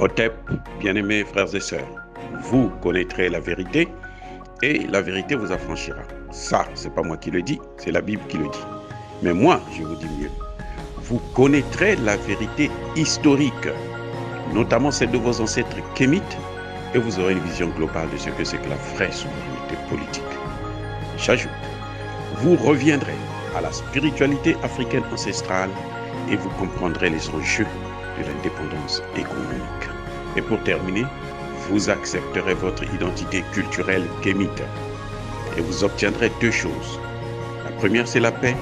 Otep, bien-aimés frères et sœurs, vous connaîtrez la vérité et la vérité vous affranchira. Ça, c'est pas moi qui le dis, c'est la Bible qui le dit. Mais moi, je vous dis mieux. Vous connaîtrez la vérité historique, notamment celle de vos ancêtres kémites, et vous aurez une vision globale de ce que c'est que la vraie souveraineté politique. J'ajoute, vous reviendrez à la spiritualité africaine ancestrale et vous comprendrez les enjeux de l'indépendance économique. Et pour terminer, vous accepterez votre identité culturelle kémite et vous obtiendrez deux choses. La première, c'est la paix.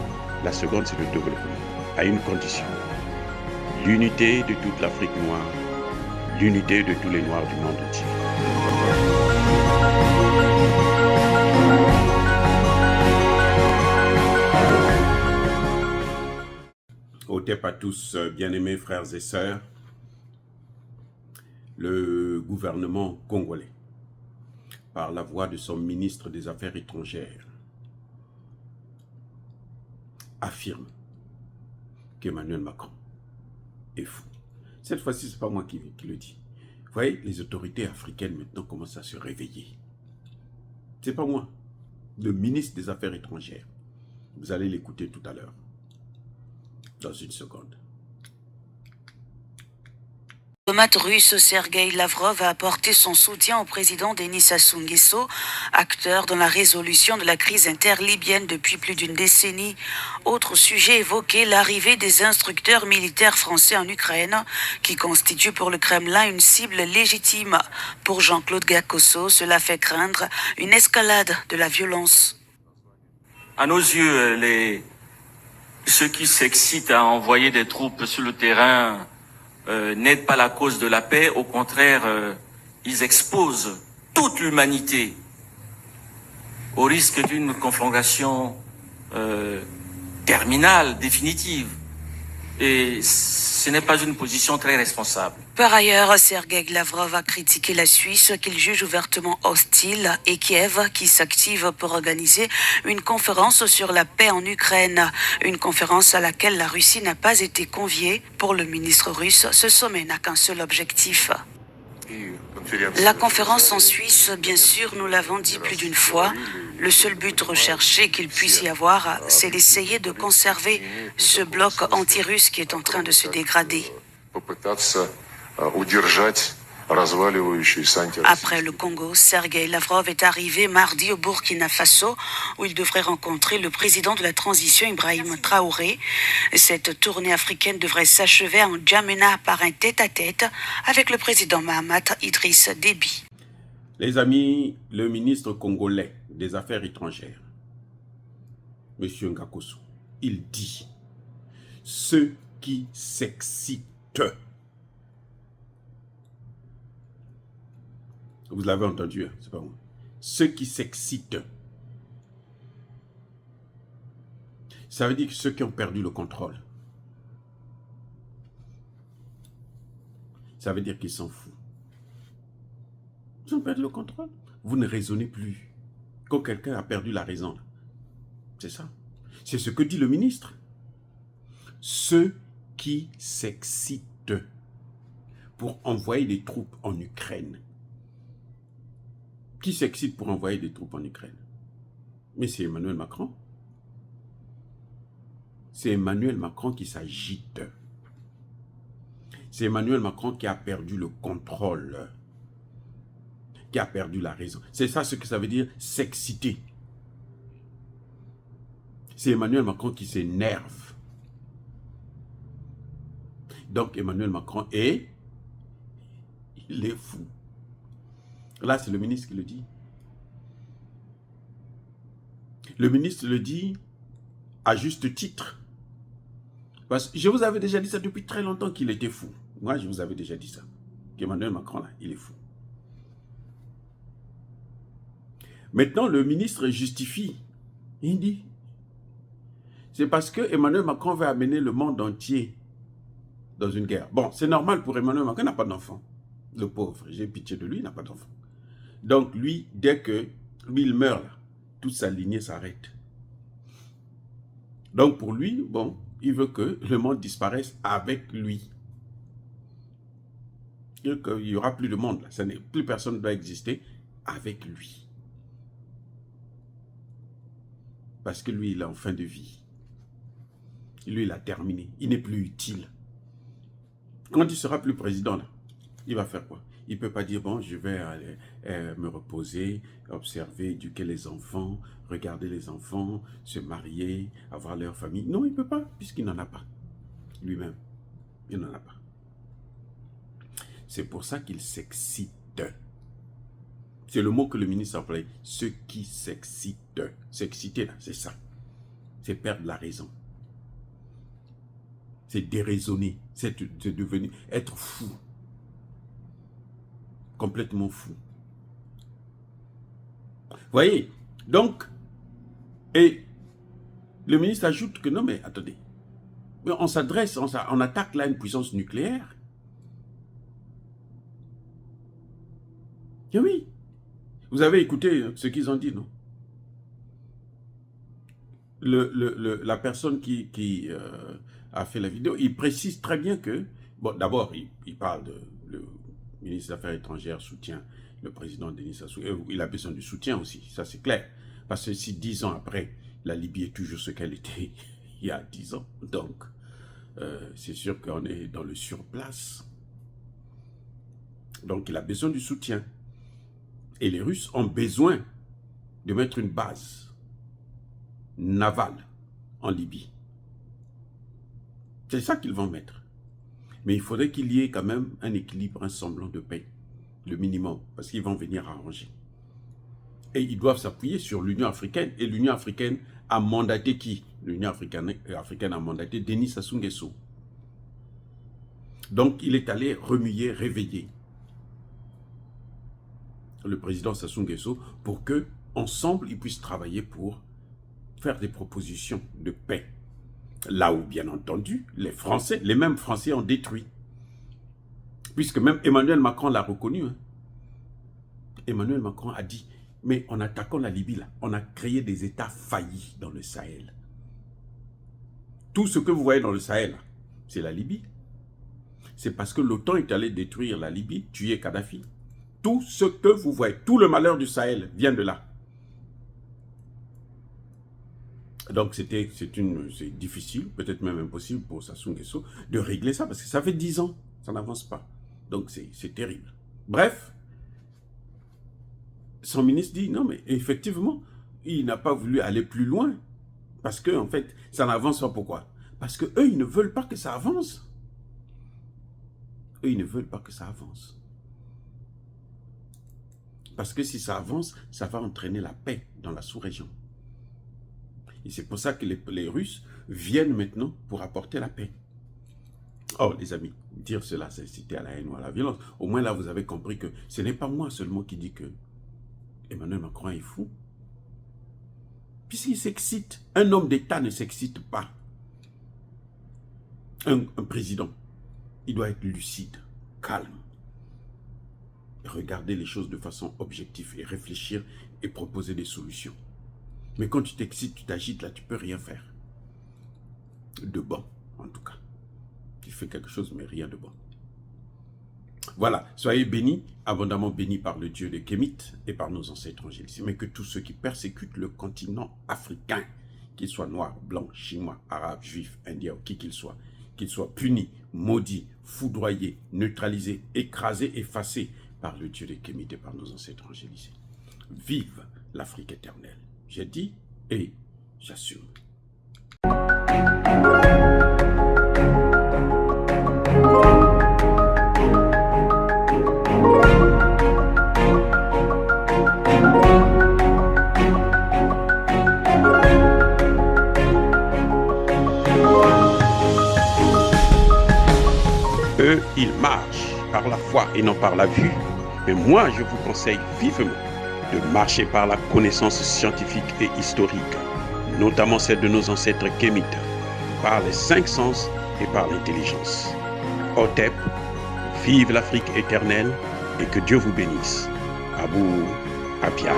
La seconde, c'est le développement, à une condition. L'unité de toute l'Afrique noire, l'unité de tous les Noirs du monde entier. Otep à tous, bien-aimés frères et sœurs, le gouvernement congolais, par la voix de son ministre des Affaires étrangères, affirme qu'Emmanuel Macron est fou. Cette fois-ci, ce n'est pas moi qui le dis. Vous voyez, les autorités africaines maintenant commencent à se réveiller. Ce n'est pas moi, le ministre des Affaires étrangères. Vous allez l'écouter tout à l'heure, dans une seconde. Le diplomate russe Sergueï Lavrov a apporté son soutien au président Denis Sassou Nguesso, acteur dans la résolution de la crise interlibyenne depuis plus d'une décennie. Autre sujet évoqué, l'arrivée des instructeurs militaires français en Ukraine, qui constitue pour le Kremlin une cible légitime. Pour Jean-Claude Gakosso, cela fait craindre une escalade de la violence. À nos yeux, ceux qui s'excitent à envoyer des troupes sur le terrain n'aident pas la cause de la paix. Au contraire, ils exposent toute l'humanité au risque d'une conflagration terminale, définitive. Et ce n'est pas une position très responsable. Par ailleurs, Sergueï Lavrov a critiqué la Suisse, qu'il juge ouvertement hostile, et Kiev, qui s'active pour organiser une conférence sur la paix en Ukraine. Une conférence à laquelle la Russie n'a pas été conviée. Pour le ministre russe, ce sommet n'a qu'un seul objectif. La conférence en Suisse, bien sûr, nous l'avons dit plus d'une fois, le seul but recherché qu'il puisse y avoir, c'est d'essayer de conserver ce bloc anti-russe qui est en train de se dégrader. Après le Congo, Sergueï Lavrov est arrivé mardi au Burkina Faso, où il devrait rencontrer le président de la transition Ibrahim Traoré. Cette tournée africaine devrait s'achever en N'Djamena par un tête-à-tête avec le président Mahamat Idriss Déby. Les amis, le ministre congolais des Affaires étrangères, M. Ngakosso, il dit « Ceux qui s'excitent ». Vous l'avez entendu, hein? C'est pas moi. Ceux qui s'excitent. Ça veut dire que ceux qui ont perdu le contrôle. Ça veut dire qu'ils s'en foutent. Ils ont perdu le contrôle. Vous ne raisonnez plus. Quand quelqu'un a perdu la raison. C'est ça. C'est ce que dit le ministre. Ceux qui s'excitent pour envoyer des troupes en Ukraine. Qui s'excite pour envoyer des troupes en Ukraine? Mais c'est Emmanuel Macron. C'est Emmanuel Macron qui s'agite. C'est Emmanuel Macron qui a perdu le contrôle. Qui a perdu la raison. C'est ça ce que ça veut dire, s'exciter. C'est Emmanuel Macron qui s'énerve. Donc Emmanuel Macron il est fou. Là, c'est le ministre qui le dit. Le ministre le dit à juste titre. Parce que je vous avais déjà dit ça depuis très longtemps qu'il était fou. Moi, je vous avais déjà dit ça. Qu'Emmanuel Macron, là, il est fou. Maintenant, le ministre justifie. Il dit, c'est parce que Emmanuel Macron veut amener le monde entier dans une guerre. Bon, c'est normal pour Emmanuel Macron, il n'a pas d'enfant. Le pauvre, j'ai pitié de lui, il n'a pas d'enfant. Donc lui, dès que lui il meurt, là, toute sa lignée s'arrête. Donc pour lui, bon, il veut que le monde disparaisse avec lui. qu'il n'y aura plus de monde. Là. Plus personne ne doit exister avec lui. Parce que lui, il est en fin de vie. Lui, il a terminé. Il n'est plus utile. Quand il sera plus président, là, il va faire quoi? Il ne peut pas dire, bon, je vais aller me reposer, observer, éduquer les enfants, regarder les enfants, se marier, avoir leur famille. Non, il ne peut pas, puisqu'il n'en a pas. Lui-même, il n'en a pas. C'est pour ça qu'il s'excite. C'est le mot que le ministre a employé. Ceux qui s'excitent. S'exciter, là, c'est ça. C'est perdre la raison. C'est déraisonner. C'est devenir, être fou. Complètement fou. Voyez, donc, et le ministre ajoute que non, mais attendez, on s'adresse, on attaque là une puissance nucléaire. Et oui, vous avez écouté ce qu'ils ont dit, non? La personne qui a fait la vidéo, il précise très bien que, bon, d'abord, il parle de le ministre des Affaires étrangères soutient le président Denis Sassou. Il a besoin de soutien aussi, ça c'est clair. Parce que si 10 ans après, la Libye est toujours ce qu'elle était il y a 10 ans, donc c'est sûr qu'on est dans le surplace. Donc il a besoin du soutien. Et les Russes ont besoin de mettre une base navale en Libye. C'est ça qu'ils vont mettre. Mais il faudrait qu'il y ait quand même un équilibre, un semblant de paix, le minimum, parce qu'ils vont venir arranger. Et ils doivent s'appuyer sur l'Union africaine. Et l'Union africaine a mandaté qui? L'Union africaine a mandaté Denis Sassou Nguesso. Donc il est allé remuer, réveiller le président Sassou Nguesso pour que, ensemble, ils puissent travailler pour faire des propositions de paix. Là où, bien entendu, les mêmes Français ont détruit. Puisque même Emmanuel Macron l'a reconnu. Hein. Emmanuel Macron a dit, mais en attaquant la Libye, là, on a créé des États faillis dans le Sahel. Tout ce que vous voyez dans le Sahel, c'est la Libye. C'est parce que l'OTAN est allé détruire la Libye, tuer Kadhafi. Tout ce que vous voyez, tout le malheur du Sahel vient de là. Donc c'est difficile, peut-être même impossible pour Sassou Nguesso de régler ça, parce que ça fait 10 ans, ça n'avance pas. Donc c'est terrible. Bref, son ministre dit, non mais effectivement, il n'a pas voulu aller plus loin, parce que en fait, ça n'avance pas. Pourquoi? Parce que eux, ils ne veulent pas que ça avance. Eux, ils ne veulent pas que ça avance. Parce que si ça avance, ça va entraîner la paix dans la sous-région. Et c'est pour ça que les Russes viennent maintenant pour apporter la paix. Oh, les amis, dire cela, c'est inciter à la haine ou à la violence. Au moins là, vous avez compris que ce n'est pas moi seulement qui dis que Emmanuel Macron est fou. Puisqu'il s'excite. Un homme d'État ne s'excite pas. Un président, il doit être lucide, calme. Regarder les choses de façon objective et réfléchir et proposer des solutions. Mais quand tu t'excites, tu t'agites, là, tu ne peux rien faire. De bon, en tout cas. Tu fais quelque chose, mais rien de bon. Voilà, soyez bénis, abondamment bénis par le Dieu des Kémites et par nos ancêtres angéliques. Mais que tous ceux qui persécutent le continent africain, qu'ils soient noirs, blancs, chinois, arabes, juifs, indiens, ou qui qu'ils soient punis, maudits, foudroyés, neutralisés, écrasés, effacés par le Dieu des Kémites et par nos ancêtres angélisés. Vive l'Afrique éternelle. J'ai dit et j'assume. Eux, ils marchent par la foi et non par la vue. Mais moi, je vous conseille vivement de marcher par la connaissance scientifique et historique, notamment celle de nos ancêtres kémites, par les 5 sens et par l'intelligence. Otep, vive l'Afrique éternelle et que Dieu vous bénisse. Abou Apia.